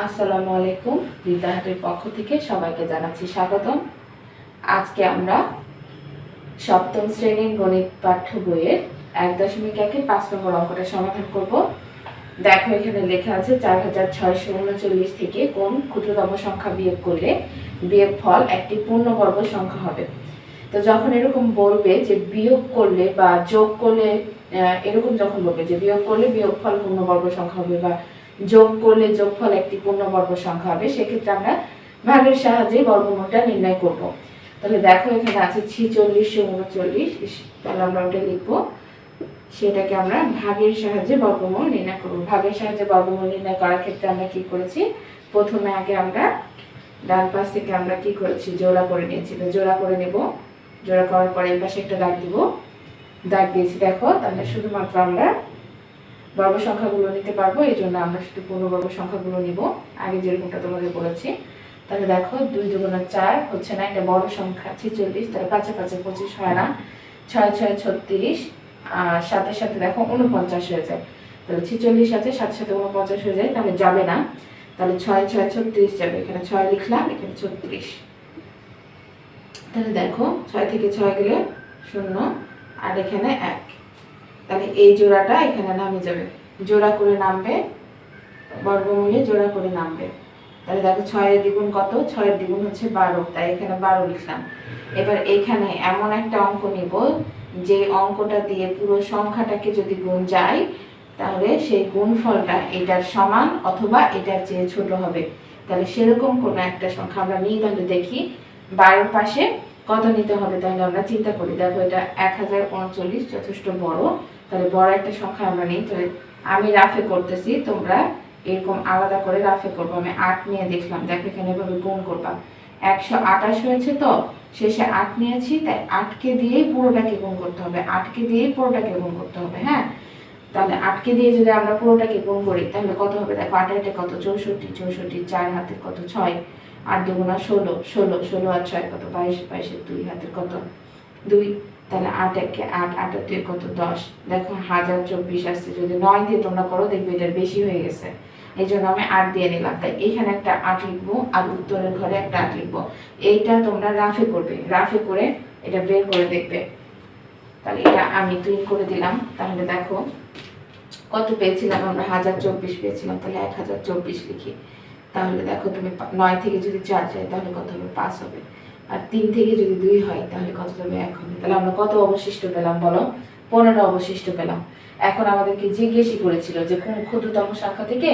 আসসালামু আলাইকুম। বিদ্যাহাটের পক্ষ থেকে সবাইকে জানাচ্ছি স্বাগতম। আজকে আমরা সপ্তম শ্রেণীর গণিত পাঠ্য বইয়ের 1.1 5 নম্বর অঙ্কটা সমাধান করব। দেখো এখানে লেখা আছে 4639 থেকে কোন ক্ষুদ্রতম সংখ্যা বিয়োগ করলে বিয়োগফল একটি পূর্ণবর্গ সংখ্যা হবে। তো যখন এরকম বলবে যে বিয়োগ করলে বা যোগ করলে, এরকম যখন বলবে যে বিয়োগ করলে বিয়োগফল পূর্ণবর্গ সংখ্যা হবে বা যোগ করলে যোগফল একটি পূর্ণবর্গ সংখ্যা হবে, সেক্ষেত্রে আমরা ভাগের সাহায্যে বর্গমূলটা নির্ণয় করব। তাহলে দেখো এখানে আছে 4639, তাহলে আমরা ওটা লিখবো, সেটাকে আমরা ভাগের সাহায্যে বর্গমূল নির্ণয় করব। ভাগের সাহায্যে বর্গমূল নির্ণয় করার ক্ষেত্রে আমরা কি করেছি, প্রথমে আগে আমরা ডান পাশ থেকে আমরা কি করেছি, জোড়া করে নিয়েছি। তো জোড়া করে নেব, জোড়া করার পরে এই পাশে একটা দাগ দিব, দাগ দিয়েছি দেখো। তাহলে শুধুমাত্র আমরা বর্গ সংখ্যাগুলো নিতে পারবো, এই জন্য আমরা শুধু পূর্ণবর্গ সংখ্যাগুলো নিব, আগে যেরকমটা তোমাদের বলেছি। তাহলে দেখো 2 × 4 হচ্ছে না, এটা বড় সংখ্যা 46, তাহলে 5 × 5 = 25 হয় না, 6 × 6 = 36, আর সাথে সাথে দেখো 49 হয়ে যায়। তাহলে 46 আছে, সাথে সাথে 49 হয়ে যায়, তাহলে যাবে না। তাহলে 6 × 6 = 36 যাবে, এখানে 6 লিখলাম, এখানে 36। তাহলে দেখো 6 থেকে 6 গেলে 0, আর এখানে 1, তাহলে এই জোড়াটা এখানে নামে যাবে, জোড়া করে নামবে, বর্গমূলে জোড়া করে নামবে। তাহলে দেখো 6 এর দ্বিগুণ কত, 6 এর দ্বিগুণ হচ্ছে 12, তাই এখানে 12 লিখলাম। এবার এখানে এমন একটা অঙ্ক নিব যে অঙ্কটা দিয়ে পুরো সংখ্যাটাকে যদি গুণ যায়, তাহলে সেই গুণফলটা এটার সমান অথবা এটার চেয়ে ছোট হবে। তাহলে সেরকম কোনো একটা সংখ্যা আমরা নিই, তাহলে দেখি 12 পাশে কত নিতে হবে। তাহলে আমরা চিন্তা করি, দেখো এটা 1039 যথেষ্ট বড়, তাহলে বড় একটা সংখ্যা আমরা নিই। তাহলে আমি রাফে করতেছি, তোমরা এরকম আলাদা করে রাফে করবো। আমি 8 নিয়ে দেখলাম, দেখো এখানে এভাবে গুণ করবা, 128 হয়েছে, তো শেষে 8 নিয়েছি, তাই 8কে দিয়েই পুরোটাকে গুণ করতে হবে, 8কে দিয়েই পুরোটাকে গুণ করতে হবে। হ্যাঁ, তাহলে 8কে দিয়ে যদি আমরা পুরোটাকে গুণ করি তাহলে কত হবে, দেখো 8 8 কত, 64, 64 4 হাতে কত 6, 8 2 16, 16 16 আর 6 কত, 22, 22 2 হাতে কত 2, তাহলে 8 1 8, 8 2 কত 10। দেখো 1024 আসছে, যদি 9 দিয়ে তোমরা করো দেখবে এটা বেশি হয়ে গেছে, এই জন্য আমি 8 দিয়ে নিলাম। তাই এখানে একটা 8 লিখবো আর উত্তরের ঘরে একটা 8 লিখবো। এইটা তোমরা রাফে করবে, রাফে করে এটা বের করে দেখবে। তাহলে এটা আমি 2 করে দিলাম। তাহলে দেখো কত পেয়েছিলাম আমরা, 1024 পেয়েছিলাম, তাহলে 1024 লিখি। তাহলে দেখো তুমি 9 থেকে যদি 4 যায় তাহলে কত হবে, 5 হবে, আর 3 থেকে যদি 2 হয় তাহলে কত হবে, 1 হবে। তাহলে আমরা কত অবশিষ্ট পেলাম বলো, 15 অবশিষ্ট পেলাম। এখন আমাদেরকে জিজ্ঞেসই করেছিল যে কোন ক্ষুদ্রতম সংখ্যা থেকে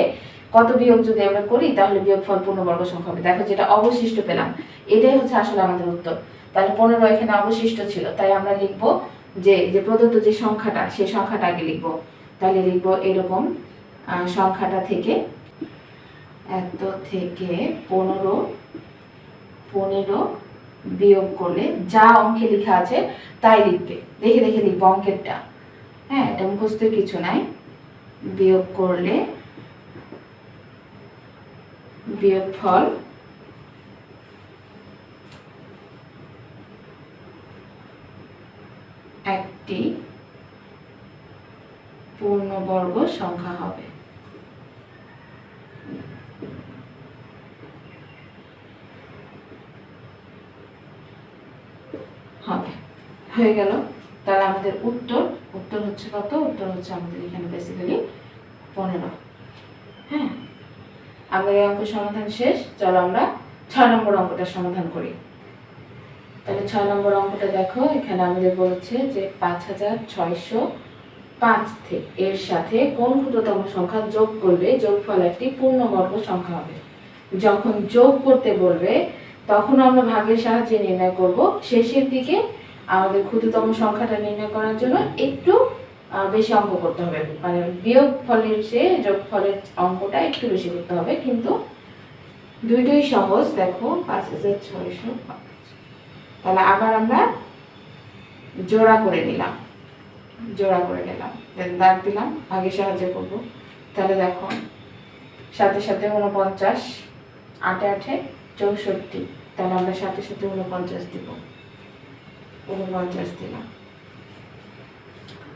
কত বিয়োগ যদি আমরা করি তাহলে বিয়োগফল পূর্ণবর্গ সংখ্যা হবে। দেখো যেটা অবশিষ্ট পেলাম এটাই হচ্ছে আসলে আমাদের উত্তর। তাহলে 15 এখানে অবশিষ্ট ছিল, তাই আমরা লিখবো যে প্রদত্ত যে সংখ্যাটা সেই সংখ্যাটা আগে লিখবো। তাহলে লিখবো এরকম, সংখ্যাটা থেকে এত থেকে 15 বিয়োগ করলে যা অঙ্কে লেখা আছে তাই লিখবে, দেখে দেখে লিখবো অঙ্কেরটা। হ্যাঁ, এটা মুখস্থের কিছু নাই। বিয়োগ করলে বিয়োগফল একটি পূর্ণবর্গ সংখ্যা হবে। হয়ে গেল। তাহলে আমাদের উত্তর হচ্ছে কত, উত্তর হচ্ছে আমাদের এখানে বেসিক্যালি 15। হ্যাঁ, আমাদের এই অঙ্ক সমাধান শেষ। চলো আমরা 6 নম্বর অঙ্কটা সমাধান করি। তাহলে 6 নম্বর অঙ্কটা দেখো, এখানে আমাদের বলেছে যে 5605 থেকে এর সাথে কোন ক্ষুদ্রতম সংখ্যা যোগ করলে যোগফল একটি পূর্ণবর্গ সংখ্যা হবে। যখন যোগ করতে বলবে তখন আমরা ভাগের সাহায্যে নির্ণয় করব। শেষের দিকে আমাদের ক্ষুদ্রতম সংখ্যাটা নির্ণয় করার জন্য একটু বেশি অঙ্ক করতে হবে, মানে বিয়োগ ফলের চেয়ে যোগফলের অঙ্কটা একটু বেশি করতে হবে, কিন্তু দুইটাই সহজ। দেখো 5605, তাহলে আবার আমরা জোড়া করে নিলাম, জোড়া করে নিলাম, দাগ দিলাম, ভাগের সাহায্যে করব। তাহলে দেখো সাথে সাথে 49, 8 8 64, তাহলে আমরা সাথে সাথে 49 দিব, 49 দিলাম।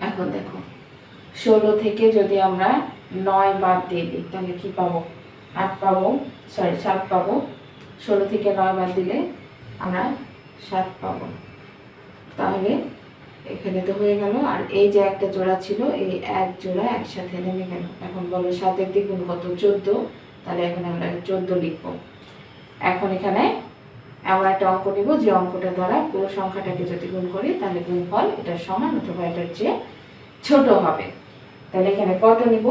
এখন দেখো 16 থেকে যদি আমরা 9 বাদ দিয়ে দিই তাহলে কি পাবো, 8 পাবো, 7 পাবো। 16 থেকে 9 বাদ দিলে আমরা 7 পাবো। তাহলে এখানে তো হয়ে গেল। আর এই যে একটা জোড়া ছিল, এই এক জোড়া একসাথে নেমে গেল। এখন বলো 7 এর দ্বিগুণ কত? 14। তাহলে এখন আমরা 14 লিখব। এখন এখানে এমন একটা অঙ্ক নিব যে অঙ্কটা দ্বারা পুরো সংখ্যাটাকে যদি গুণ করি তাহলে গুণফল এটার সমান অথবা এটার চেয়ে ছোট হবে। তাহলে এখানে কত নিব?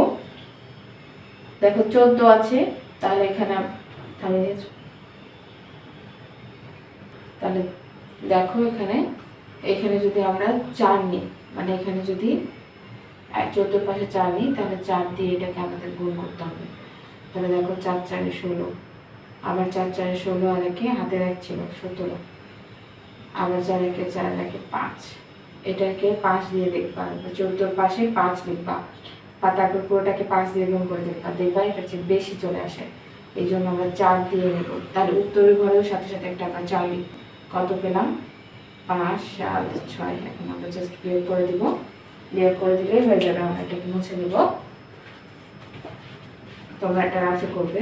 দেখো 14 আছে, তাহলে এখানে তাহলে দেখো এখানে যদি আমরা 4 নিই, মানে এখানে যদি 14 পাশে 4 নিই, তাহলে 4 দিয়ে এটাকে আমাদের গুণ করতে হবে। তাহলে দেখো 4 4 16, আবার 4 4 16, আর একে হাতের 1 ছিল 17, আবার 4 একে 4 একে 5, এটাকে 5 দিয়ে দেখবা। 14 পাশে 5 লিখবা, তারপর পুরোটাকে 5 দিয়ে গুণ করে দেখবা এটা চেয়ে বেশি চলে আসে। এই জন্য আমরা 4 দিয়ে নেব। তার উত্তরের ঘরেও সাথে সাথে একটা আমরা 4 লিখব। কত পেলাম? 5 7 6। এখন আমরা জাস্ট বিয়োগ করে দিব। বিয়োগ করে দিলে হয়ে যাবে। আমরা এটাকে মুছে দেব। তোমরা এটা রাফে করবে।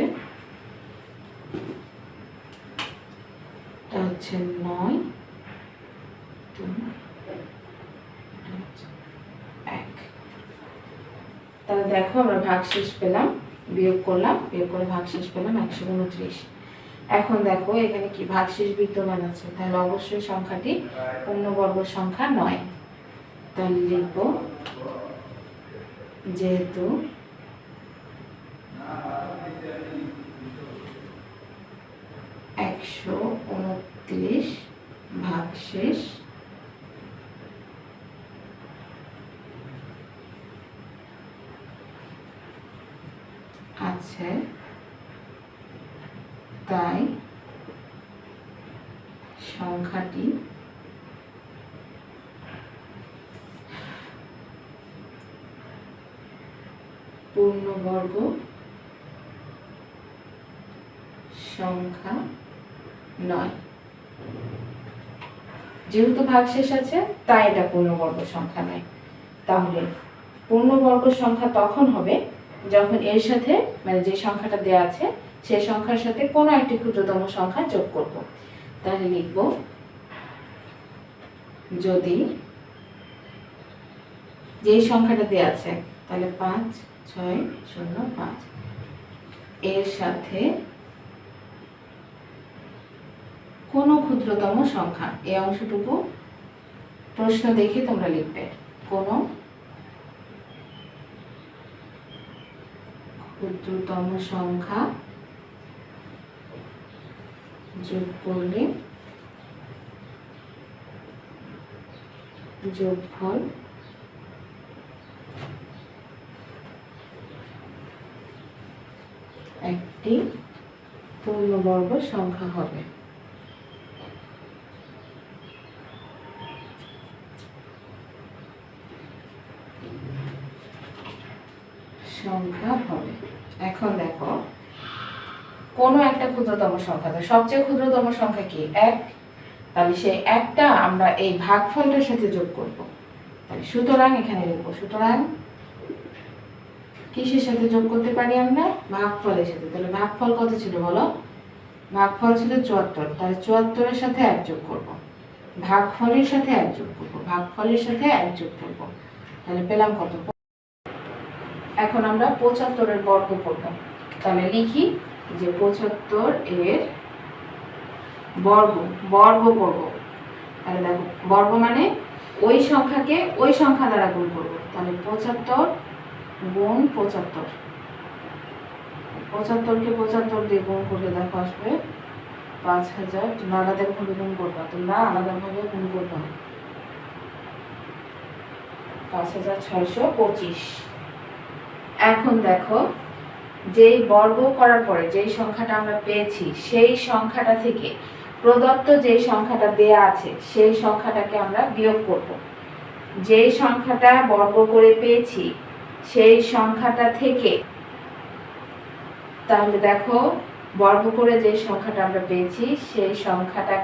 এটা হচ্ছে 9 2 1। তাহলে দেখো আমরা ভাগশেষ পেলাম, বিয়োগ করলাম, বিয়োগ করে ভাগশেষ পেলাম 129। এখন দেখো এখানে কি ভাগশেষ বিদ্যমান আছে, তাহলে অবশ্যই সংখ্যাটি পূর্ণবর্গ সংখ্যা নয়। তাহলে লিখব যেহেতু (129) ভাগশেষ আছে, তাই সংখ্যাটি পূর্ণবর্গ সংখ্যা নয়। যেহেতু ভাগশেষ আছে তাই এটা পূর্ণবর্গ সংখ্যা নয়। তাহলে পূর্ণবর্গ সংখ্যা তখন হবে যখন এর সাথে, মানে যে সংখ্যাটা দেয়া আছে সেই সংখ্যার সাথে কোনো একটি ক্ষুদ্রতম সংখ্যা যোগ করব। তাহলে লিখব যদি যেই সংখ্যাটা দেয়া আছে, তাহলে 5 6 0 5, এর সাথে কোনো ক্ষুদ্রতম সংখ্যা, এই অংশটুকু প্রশ্ন দেখে তোমরা লিখবে, কোনো ক্ষুদ্রতম সংখ্যা যোগ করলে যোগফল একটি পূর্ণবর্গ সংখ্যা হবে। এখন দেখো কোনো একটা ক্ষুদ্রতম সংখ্যা, তো সবচেয়ে ক্ষুদ্রতম সংখ্যা কি? 1। তাহলে সেই একটা আমরা এই ভাগফলটার সাথে যোগ করব। তাহলে সুতরাং এখানে লিখবো, সুতরাং কিসের সাথে যোগ করতে পারি আমরা? ভাগফলের সাথে। তাহলে ভাগফল কত ছিল বলো? ভাগফল ছিল 74। তাহলে 74 এর সাথে 1 যোগ করব, ভাগফলের সাথে 1 যোগ করব, ভাগফলের সাথে 1 যোগ করব। তাহলে পেলাম কত? এখন আমরা 75 এর বর্গ করব। তাহলে লিখি যে 75 এর বর্গ করব। তাহলে দেখো বর্গ মানে ওই সংখ্যাকে ওই সংখ্যা দ্বারা গুণ করব। তাহলে 75 গুণ 75, 75 কে 75 দিয়ে গুণ করলে দেখো আসবে 5000। তোমরা আলাদাভাবে গুণ করবা, তোমরা আলাদাভাবে গুণ করবা 5625। এখন দেখো যেই বর্গ করার পরে যেই সংখ্যাটা আমরা পেয়েছি সেই সংখ্যাটা থেকে প্রদত্ত যেই সংখ্যাটা দেয়া আছে সেই সংখ্যাটাকে আমরা বিয়োগ করব। যেই সংখ্যাটা বর্গ করে পেয়েছি সেই সংখ্যাটা থেকে, তাহলে দেখো বর্গ করে যে সংখ্যাটা আমরা পেয়েছি সেই সংখ্যাটা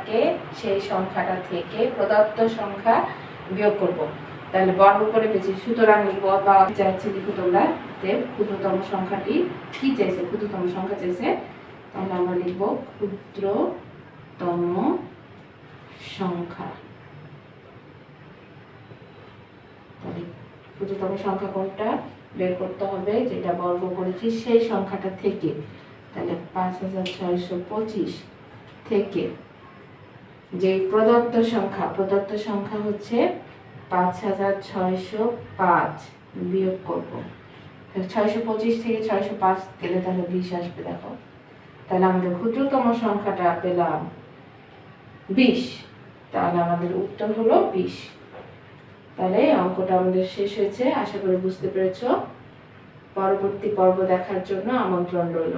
থেকে প্রদত্ত সংখ্যা বিয়োগ করব। তাহলে বর্গ করে পেয়েছি, সুতরাং লিখব বা যাচ্ছে লিখো তোমরা ক্ষুদ্রতম সংখ্যাটি কি চাইছে, ক্ষুদ্রতম সংখ্যা চাইছে, তাহলে আমরা লিখব ক্ষুদ্রতম সংখ্যা। তাহলে ক্ষুদ্রতম সংখ্যা কোনটা বের করতে হবে, যেটা বর্গ করেছি সেই সংখ্যাটা থেকে। তাহলে 5625 থেকে যে প্রদত্ত সংখ্যা হচ্ছে 5605 বিয়োগ করব। 625 থেকে 605 গেলে তাহলে 20 আসবে। দেখো, তাহলে আমাদের ক্ষুদ্রতম সংখ্যাটা পেলাম 20। তাহলে আমাদের উত্তর হলো 20। তাহলে অঙ্কটা আমাদের শেষ হয়েছে। আশা করি বুঝতে পেরেছো। পরবর্তী পর্ব দেখার জন্য আমন্ত্রণ রইল।